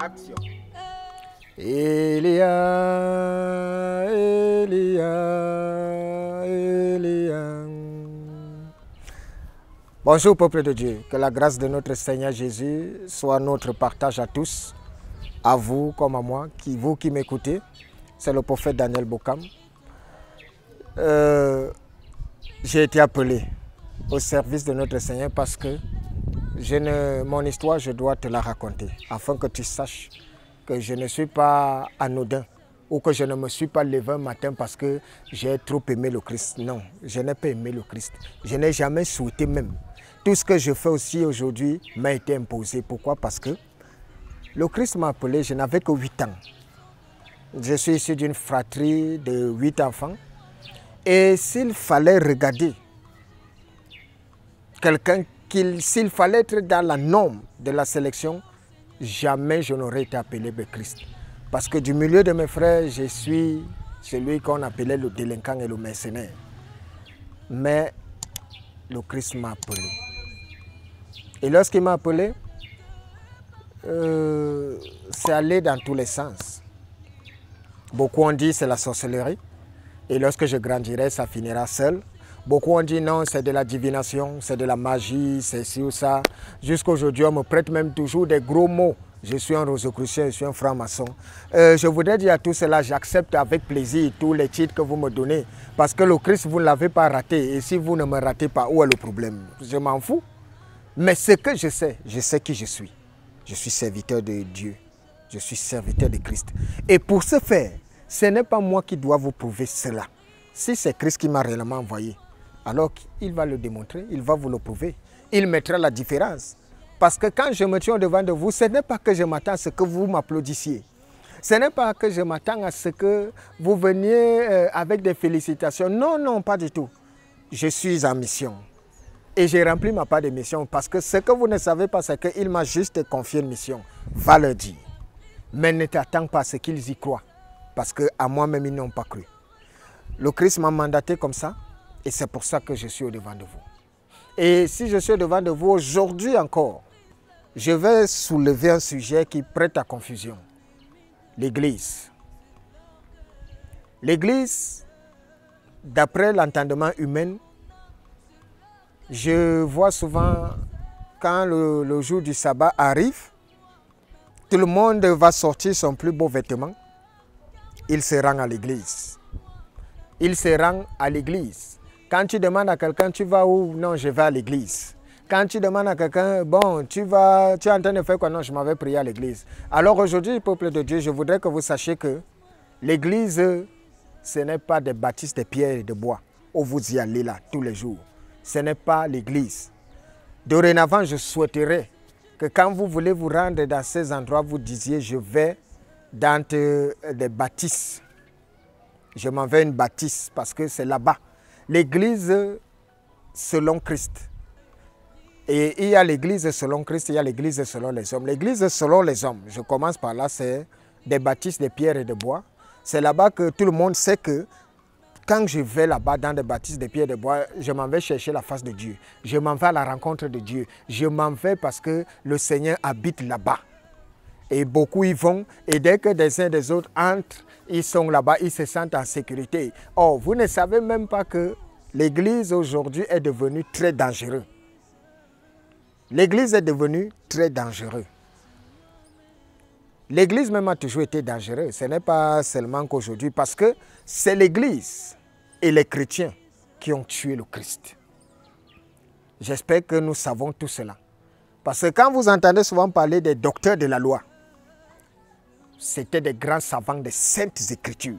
Action. Elia, Elia, Elia. Bonjour peuple de Dieu, que la grâce de notre Seigneur Jésus soit notre partage à tous, à vous comme à moi, vous qui m'écoutez. C'est le prophète Daniel Bokam. J'ai été appelé au service de notre Seigneur parce que mon histoire, je dois te la raconter, afin que tu saches que je ne suis pas anodin ou que je ne me suis pas levé un matin parce que j'ai trop aimé le Christ. Non, je n'ai pas aimé le Christ. Je n'ai jamais souhaité même. Tout ce que je fais aussi aujourd'hui m'a été imposé. Pourquoi? Parce que le Christ m'a appelé, je n'avais que 8 ans. Je suis issu d'une fratrie de 8 enfants. Et s'il fallait regarder quelqu'un, s'il fallait être dans la norme de la sélection, jamais je n'aurais été appelé le Christ. Parce que du milieu de mes frères, je suis celui qu'on appelait le délinquant et le mercenaire. Mais le Christ m'a appelé. Et lorsqu'il m'a appelé, c'est allé dans tous les sens. Beaucoup ont dit c'est la sorcellerie. Et lorsque je grandirai, ça finira seul. Beaucoup ont dit non, c'est de la divination, c'est de la magie, c'est ci ou ça. Jusqu'à aujourd'hui, on me prête même toujours des gros mots. Je suis un rosicrucien, je suis un franc-maçon. Je voudrais dire à tout cela, j'accepte avec plaisir tous les titres que vous me donnez. Parce que le Christ, vous ne l'avez pas raté. Et si vous ne me ratez pas, où est le problème? Je m'en fous. Mais ce que je sais qui je suis. Je suis serviteur de Dieu. Je suis serviteur de Christ. Et pour ce faire, ce n'est pas moi qui dois vous prouver cela. Si c'est Christ qui m'a réellement envoyé, alors il va le démontrer, il va vous le prouver. Il mettra la différence. Parce que quand je me tiens devant de vous, ce n'est pas que je m'attends à ce que vous m'applaudissiez. Ce n'est pas que je m'attends à ce que vous veniez avec des félicitations. Non, non, pas du tout. Je suis en mission. Et j'ai rempli ma part de mission. Parce que ce que vous ne savez pas, c'est qu'il m'a juste confié une mission. Va le dire. Mais ne t'attends pas à ce qu'ils y croient. Parce qu'à moi-même, ils n'ont pas cru. Le Christ m'a mandaté comme ça. Et c'est pour ça que je suis au-devant de vous. Et si je suis au-devant de vous aujourd'hui encore, je vais soulever un sujet qui prête à confusion. L'Église. L'Église, d'après l'entendement humain, je vois souvent quand le jour du sabbat arrive, tout le monde va sortir son plus beau vêtement. Il se rend à l'église. Il se rend à l'église. Quand tu demandes à quelqu'un, tu vas où? Non, je vais à l'église. Quand tu demandes à quelqu'un, bon, tu es en train de faire quoi? Non, je m'avais prié à l'église. Alors aujourd'hui, peuple de Dieu, je voudrais que vous sachiez que l'église, ce n'est pas des bâtisses de pierre et de bois où vous y allez là tous les jours. Ce n'est pas l'église. Dorénavant, je souhaiterais que quand vous voulez vous rendre dans ces endroits, vous disiez, je vais dans des bâtisses. Je m'en vais une bâtisse parce que c'est là-bas. L'église selon Christ. Et il y a l'église selon Christ, il y a l'église selon les hommes. L'église selon les hommes, je commence par là, c'est des bâtisses de pierre et de bois. C'est là-bas que tout le monde sait que quand je vais là-bas dans des bâtisses de pierre et de bois, je m'en vais chercher la face de Dieu. Je m'en vais à la rencontre de Dieu. Je m'en vais parce que le Seigneur habite là-bas. Et beaucoup y vont. Et dès que des uns et des autres entrent, ils sont là-bas, ils se sentent en sécurité. Or, vous ne savez même pas que l'église aujourd'hui est devenue très dangereuse. L'église est devenue très dangereuse. L'église même a toujours été dangereuse. Ce n'est pas seulement qu'aujourd'hui, parce que c'est l'église et les chrétiens qui ont tué le Christ. J'espère que nous savons tout cela. Parce que quand vous entendez souvent parler des docteurs de la loi, c'était des grands savants des saintes écritures.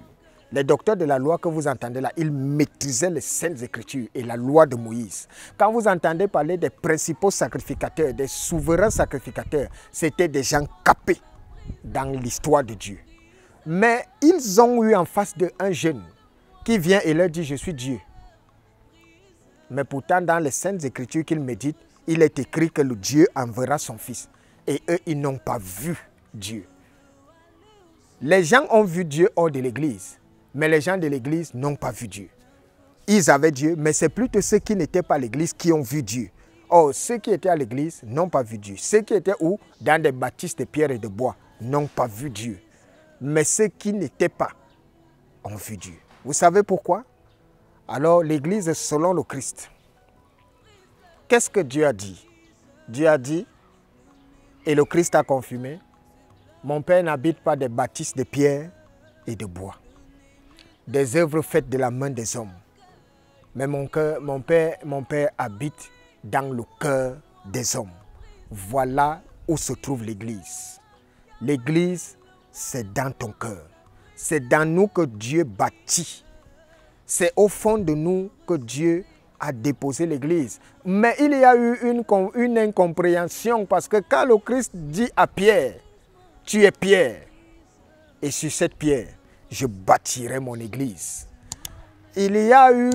Les docteurs de la loi que vous entendez là, ils maîtrisaient les saintes écritures et la loi de Moïse. Quand vous entendez parler des principaux sacrificateurs, des souverains sacrificateurs, c'était des gens capés dans l'histoire de Dieu. Mais ils ont eu en face d'eux un jeune qui vient et leur dit, je suis Dieu. Mais pourtant, dans les saintes écritures qu'ils méditent, il est écrit que le Dieu enverra son fils. Et eux, ils n'ont pas vu Dieu. Les gens ont vu Dieu hors de l'église. Mais les gens de l'église n'ont pas vu Dieu. Ils avaient Dieu, mais c'est plutôt ceux qui n'étaient pas à l'église qui ont vu Dieu. Or, ceux qui étaient à l'église n'ont pas vu Dieu. Ceux qui étaient où? Dans des bâtisses de pierre et de bois. n'ont pas vu Dieu, mais ceux qui n'étaient pas ont vu Dieu. Vous savez pourquoi? Alors l'Église selon le Christ, qu'est-ce que Dieu a dit? Dieu a dit, et le Christ a confirmé, mon Père n'habite pas des bâtisses de pierre et de bois, des œuvres faites de la main des hommes. Mais mon Père habite dans le cœur des hommes. Voilà où se trouve l'Église. L'Église, c'est dans ton cœur. C'est dans nous que Dieu bâtit. C'est au fond de nous que Dieu a déposé l'Église. Mais il y a eu une incompréhension parce que quand le Christ dit à Pierre, tu es Pierre, et sur cette pierre, je bâtirai mon Église. Il y a eu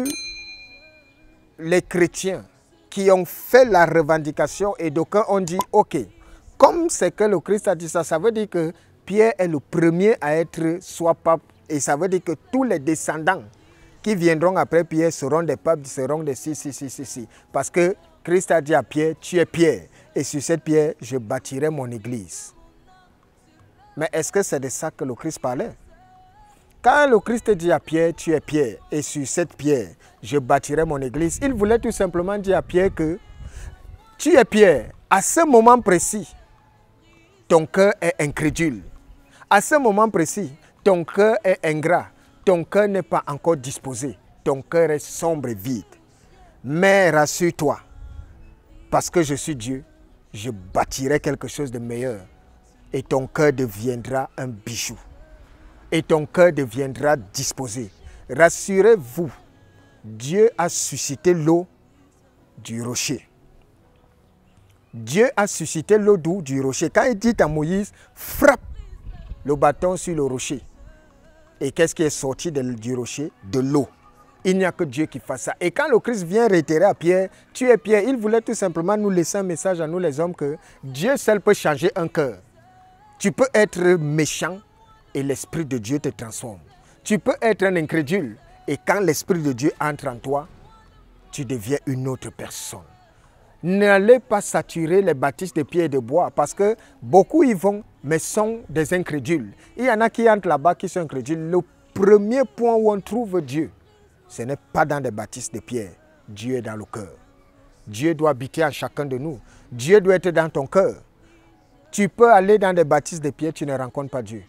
les chrétiens qui ont fait la revendication et d'aucuns ont dit, ok, comme c'est que le Christ a dit ça, ça veut dire que Pierre est le premier à être soit pape et ça veut dire que tous les descendants qui viendront après Pierre seront des papes, seront des si. Parce que Christ a dit à Pierre, tu es Pierre et sur cette pierre, je bâtirai mon Église. Mais est-ce que c'est de ça que le Christ parlait? Quand le Christ dit à Pierre, tu es Pierre, et sur cette pierre, je bâtirai mon Église, il voulait tout simplement dire à Pierre que tu es Pierre. À ce moment précis, ton cœur est incrédule. À ce moment précis, ton cœur est ingrat. Ton cœur n'est pas encore disposé. Ton cœur est sombre et vide. Mais rassure-toi, parce que je suis Dieu, je bâtirai quelque chose de meilleur. Et ton cœur deviendra un bijou. Et ton cœur deviendra disposé. Rassurez-vous, Dieu a suscité l'eau du rocher. Dieu a suscité l'eau du rocher. Quand il dit à Moïse, frappe le bâton sur le rocher. Et qu'est-ce qui est sorti du rocher? De l'eau. Il n'y a que Dieu qui fasse ça. Et quand le Christ vient réitérer à Pierre, tu es Pierre, il voulait tout simplement nous laisser un message à nous les hommes que Dieu seul peut changer un cœur. Tu peux être méchant et l'Esprit de Dieu te transforme. Tu peux être un incrédule et quand l'Esprit de Dieu entre en toi, tu deviens une autre personne. N'allez pas saturer les bâtisses de pierre et de bois parce que beaucoup y vont mais sont des incrédules. Il y en a qui entrent là-bas qui sont incrédules. Le premier point où on trouve Dieu, ce n'est pas dans des bâtisses de pierre. Dieu est dans le cœur. Dieu doit habiter en chacun de nous. Dieu doit être dans ton cœur. Tu peux aller dans des bâtisses de pierre, tu ne rencontres pas Dieu.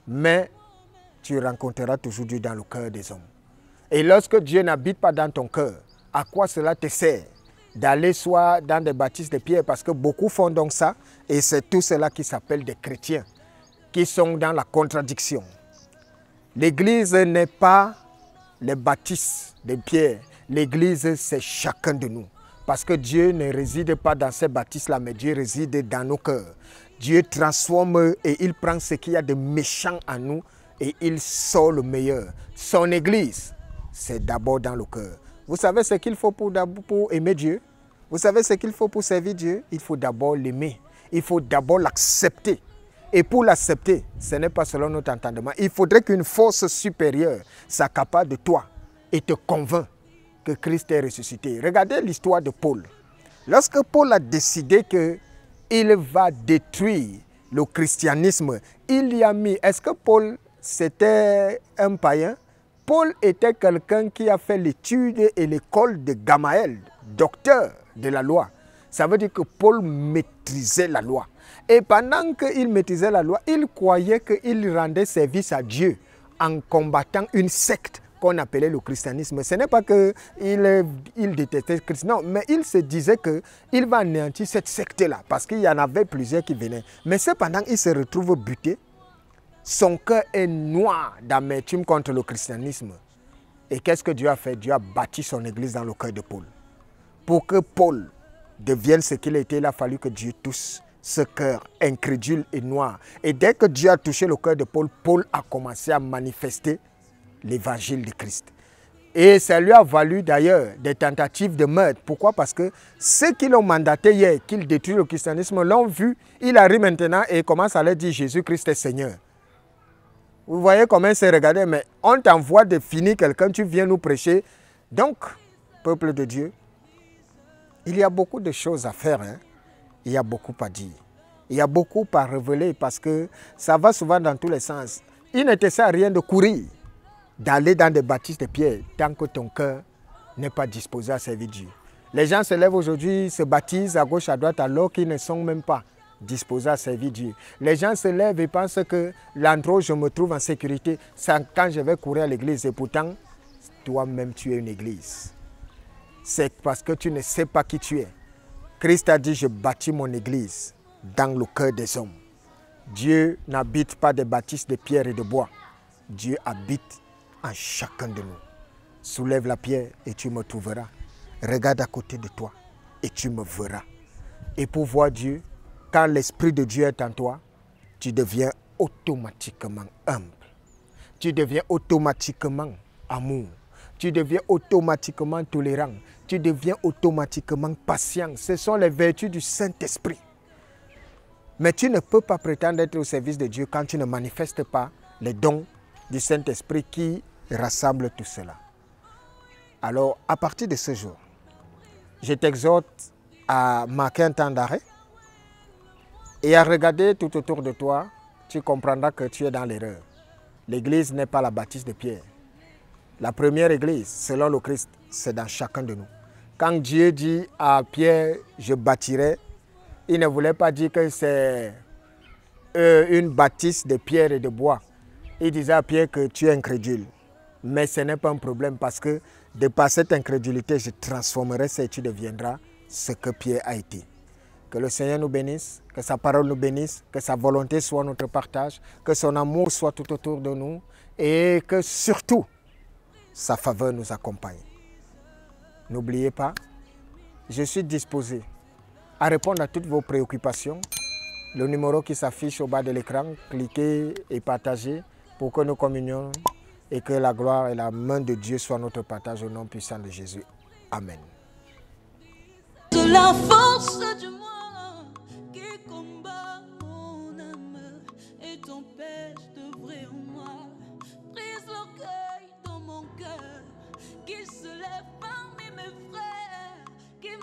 Mais tu rencontreras toujours Dieu dans le cœur des hommes. Et lorsque Dieu n'habite pas dans ton cœur, à quoi cela te sert d'aller soit dans des bâtisses de pierre? Parce que beaucoup font donc ça, et c'est tout cela qui s'appelle des chrétiens, qui sont dans la contradiction. L'Église n'est pas les bâtisses de pierre, l'Église c'est chacun de nous. Parce que Dieu ne réside pas dans ces bâtisses-là, mais Dieu réside dans nos cœurs. Dieu transforme et il prend ce qu'il y a de méchant en nous et il sort le meilleur. Son Église, c'est d'abord dans le cœur. Vous savez ce qu'il faut pour aimer Dieu? Vous savez ce qu'il faut pour servir Dieu? Il faut d'abord l'aimer. Il faut d'abord l'accepter. Et pour l'accepter, ce n'est pas selon notre entendement. Il faudrait qu'une force supérieure s'accapare de toi et te convainc que Christ est ressuscité. Regardez l'histoire de Paul. Lorsque Paul a décidé qu'il va détruire le christianisme, il y a mis... Est-ce que Paul, c'était un païen? Paul était quelqu'un qui a fait l'étude et l'école de Gamaël, docteur de la loi. Ça veut dire que Paul maîtrisait la loi. Et pendant qu'il maîtrisait la loi, il croyait qu'il rendait service à Dieu en combattant une secte qu'on appelait le christianisme. Ce n'est pas qu'il détestait Christ, non, mais il se disait qu'il va anéantir cette secte-là, parce qu'il y en avait plusieurs qui venaient. Mais cependant, il se retrouve buté. Son cœur est noir d'amertume contre le christianisme. Et qu'est-ce que Dieu a fait? Dieu a bâti son église dans le cœur de Paul. Pour que Paul devienne ce qu'il était, il a fallu que Dieu touche ce cœur incrédule et noir. Et dès que Dieu a touché le cœur de Paul, Paul a commencé à manifester l'évangile de Christ. Et ça lui a valu d'ailleurs des tentatives de meurtre. Pourquoi? Parce que ceux qui l'ont mandaté hier, qu'ils détruisent le christianisme, l'ont vu. Il arrive maintenant et commence à leur dire Jésus-Christ est Seigneur. Vous voyez comment c'est regardé, mais on t'envoie de finir quelqu'un, tu viens nous prêcher. Donc, peuple de Dieu, il y a beaucoup de choses à faire, hein? Il y a beaucoup à dire. Il y a beaucoup à révéler parce que ça va souvent dans tous les sens. Il ne te sert à rien de courir, d'aller dans des baptêmes de pierre tant que ton cœur n'est pas disposé à servir Dieu. Les gens se lèvent aujourd'hui, se baptisent à gauche, à droite, alors qu'ils ne sont même pas disposés à servir Dieu. Les gens se lèvent et pensent que l'endroit où je me trouve en sécurité, c'est quand je vais courir à l'église. Et pourtant, toi-même, tu es une église. C'est parce que tu ne sais pas qui tu es. Christ a dit, je bâtis mon église dans le cœur des hommes. Dieu n'habite pas des bâtisses de pierre et de bois. Dieu habite en chacun de nous. Soulève la pierre et tu me trouveras. Regarde à côté de toi et tu me verras. Et pour voir Dieu, quand l'Esprit de Dieu est en toi, tu deviens automatiquement humble. Tu deviens automatiquement amour. Tu deviens automatiquement tolérant. Tu deviens automatiquement patient. Ce sont les vertus du Saint-Esprit. Mais tu ne peux pas prétendre être au service de Dieu quand tu ne manifestes pas les dons du Saint-Esprit qui rassemblent tout cela. Alors, à partir de ce jour, je t'exhorte à marquer un temps d'arrêt et à regarder tout autour de toi. Tu comprendras que tu es dans l'erreur. L'église n'est pas la bâtisse de pierre. La première église, selon le Christ, c'est dans chacun de nous. Quand Dieu dit à Pierre, je bâtirai, il ne voulait pas dire que c'est une bâtisse de pierre et de bois. Il disait à Pierre que tu es incrédule. Mais ce n'est pas un problème parce que de par cette incrédulité, je transformerai ça et tu deviendras ce que Pierre a été. Que le Seigneur nous bénisse, que sa parole nous bénisse, que sa volonté soit notre partage, que son amour soit tout autour de nous et que surtout, sa faveur nous accompagne. N'oubliez pas, je suis disposé à répondre à toutes vos préoccupations. Le numéro qui s'affiche au bas de l'écran, cliquez et partagez pour que nous communions et que la gloire et la main de Dieu soient notre partage au nom puissant de Jésus. Amen.